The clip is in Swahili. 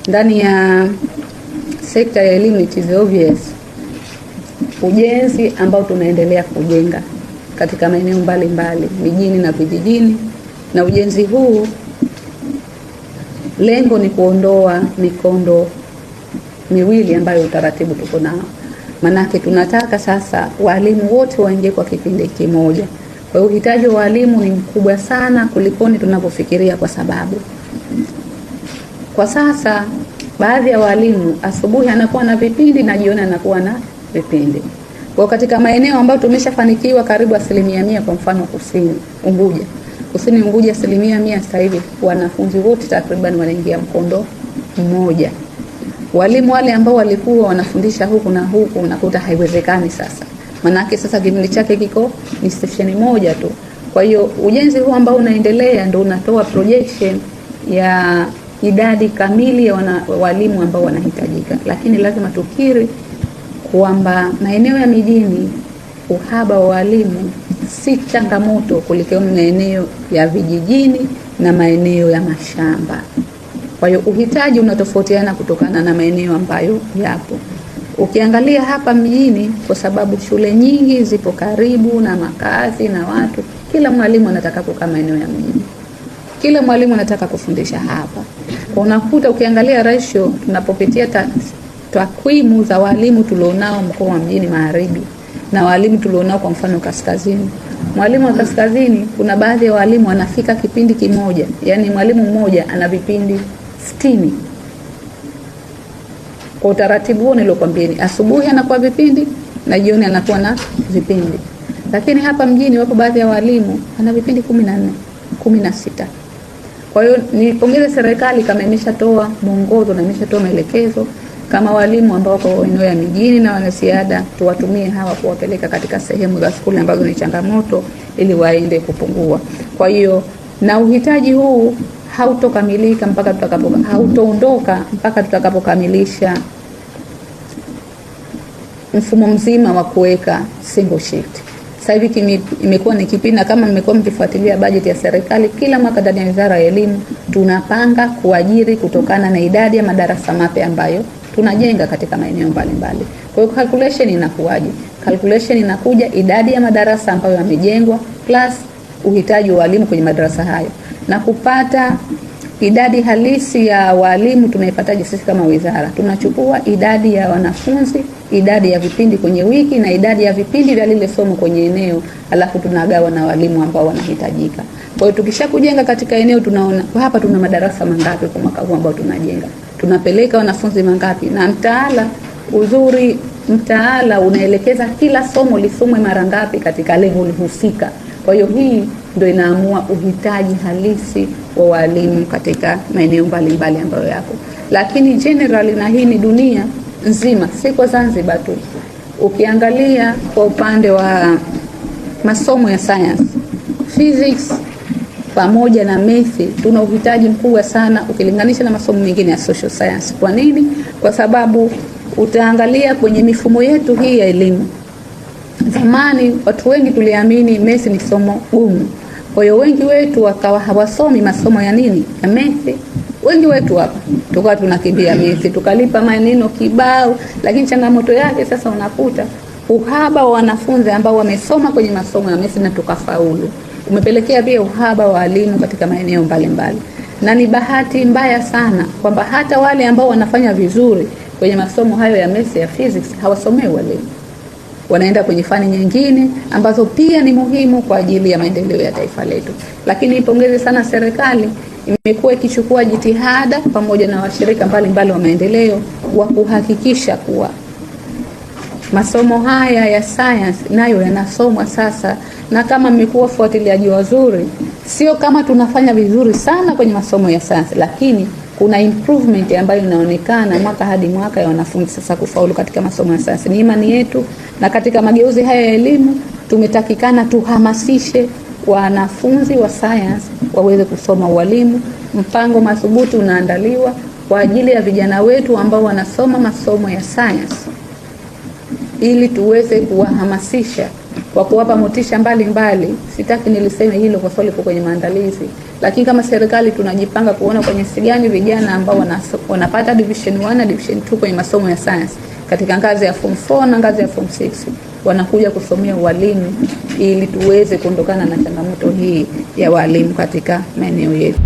ndani ya sekta ya elimu it is obvious ujenzi ambao tunaendelea kujenga katika maeneo mbalimbali mijini na vijijini, na ujenzi huu lengo ni kuondoa mikondo miwili ambayo utaratibu tuko nao. Manake tunataka sasa walimu wote waingie kwa kipindi kimoja. Kwa hiyo uhitaji wa walimu ni mkubwa sana kulikoni tunavyofikiria, kwa sababu kwa sasa baadhi ya walimu asubuhi anakuwa na vipindi na jioni anakuwa na vipindi. Kwa katika maeneo ambayo tumeshafanikiwa karibu 100%, kwa mfano Kusini Unguja 100% sasa hivi wanafunzi wote takriban wanaingia mkondo mmoja. Walimu wale ambao walikuwa wanafundisha huku na huku unakuta haiwezekani sasa. Manake sasa kipindi chake kiko ni station moja tu. Kwa hiyo ujenzi huu ambao unaendelea ndio unatoa projection ya idadi kamili ya walimu ambao wanahitajika. Lakini lazima tukiri kwamba maeneo ya mijini uhaba wa walimu si changamoto kuliko maeneo ya vijijini na maeneo ya mashamba. Kwa hiyo uhitaji unatofautiana kutokana na maeneo ambayo yapo. Ukiangalia hapa mjini, kwa sababu shule nyingi zipo karibu na makazi na watu, kila mwalimu anataka kukaa maeneo ya mjini. Kila mwalimu anataka kufundisha hapa. Kwa unakuta ukiangalia ratio tunapopitia takwimu za walimu tulionao mkoa wa Mjini Magharibi na walimu tulionao kwa mfano kaskazini. Mwalimu wa kaskazini kuna baadhi ya walimu wanafika kipindi kimoja, yani mwalimu mmoja ana vipindi 60. Kwa utaratibu huo nilokuambieni, asubuhi anakuwa vipindi na jioni anakuwa na vipindi. Lakini hapa mjini wapo baadhi ya walimu ana vipindi 14, 16. Kwa hiyo nipongeze serikali kama imeshatoa mwongozo na imeshatoa maelekezo kama walimu ambao wako eneo ya mijini na wana ziada tuwatumie hawa kuwapeleka katika sehemu za shule ambazo ni changamoto ili waende kupungua. Kwa hiyo na uhitaji huu hautokamilika mpaka hautoondoka mpaka tutakapokamilisha mfumo mzima wa kuweka single shift. Sasa hivi imekuwa ni kipindi, na kama mmekuwa mkifuatilia bajeti ya serikali, kila mwaka ndani ya Wizara ya Elimu tunapanga kuajiri kutokana na idadi ya madarasa mapya ambayo tunajenga katika maeneo mbalimbali. Kwa hiyo calculation inakuwaje? Calculation inakuja idadi ya madarasa ambayo yamejengwa plus uhitaji wa walimu kwenye madarasa hayo. Na kupata idadi halisi ya walimu tunaipataje sisi kama wizara? Tunachukua idadi ya wanafunzi, idadi ya vipindi kwenye wiki na idadi ya vipindi vya lile somo kwenye eneo, alafu tunagawa na walimu ambao wanahitajika. Kwa hiyo tukishakujenga katika eneo tunaona hapa tuna madarasa mangapi kwa mwaka huu ambao tunajenga. Tunapeleka wanafunzi mangapi, na mtaala uzuri, mtaala unaelekeza kila somo lisomwe mara ngapi katika level husika. Kwa hiyo hii ndio inaamua uhitaji halisi wa walimu katika maeneo mbalimbali ambayo yako. Lakini generally, na hii ni dunia nzima, si kwa Zanzibar tu. Ukiangalia kwa upande wa masomo ya science, physics pamoja na math, tuna uhitaji mkubwa sana ukilinganisha na masomo mengine ya social science. Kwa nini? Kwa sababu utaangalia kwenye mifumo yetu hii ya elimu. Zamani watu wengi tuliamini math ni somo gumu. Kwa hiyo wengi wetu wakawa hawasomi masomo ya nini? Ya math. Wengi wetu hapa tukawa tunakimbia math, tukalipa maneno kibao, lakini changamoto yake sasa unakuta uhaba wa wanafunzi ambao wamesoma kwenye masomo ya math na tukafaulu. Umepelekea pia uhaba wa walimu katika maeneo mbalimbali. Na ni bahati mbaya sana kwamba hata wale ambao wanafanya vizuri kwenye masomo hayo ya math ya physics hawasomei walimu. Wanaenda kwenye fani nyingine ambazo pia ni muhimu kwa ajili ya maendeleo ya taifa letu. Lakini ipongeze sana serikali, imekuwa ikichukua jitihada pamoja na washirika mbalimbali wa maendeleo wa kuhakikisha kuwa masomo haya ya science nayo yanasomwa sasa. Na kama mmekuwa fuatiliaji wazuri, sio kama tunafanya vizuri sana kwenye masomo ya science, lakini kuna improvement ambayo inaonekana mwaka hadi mwaka ya wanafunzi sasa kufaulu katika masomo ya science. Ni imani yetu, na katika mageuzi haya ya elimu tumetakikana tuhamasishe wanafunzi wa science waweze kusoma ualimu. Mpango madhubuti unaandaliwa kwa ajili ya vijana wetu ambao wanasoma masomo ya science ili tuweze kuwahamasisha kwa kuwapa motisha mbalimbali. Sitaki niliseme hilo kwa sababu liko kwenye maandalizi, lakini kama serikali tunajipanga kuona kwa jinsi gani vijana ambao wanapata division 1 na division 2 kwenye masomo ya science katika ngazi ya form 4 na ngazi ya form 6 wanakuja kusomea walimu, ili tuweze kuondokana na changamoto hii ya walimu katika maeneo yetu.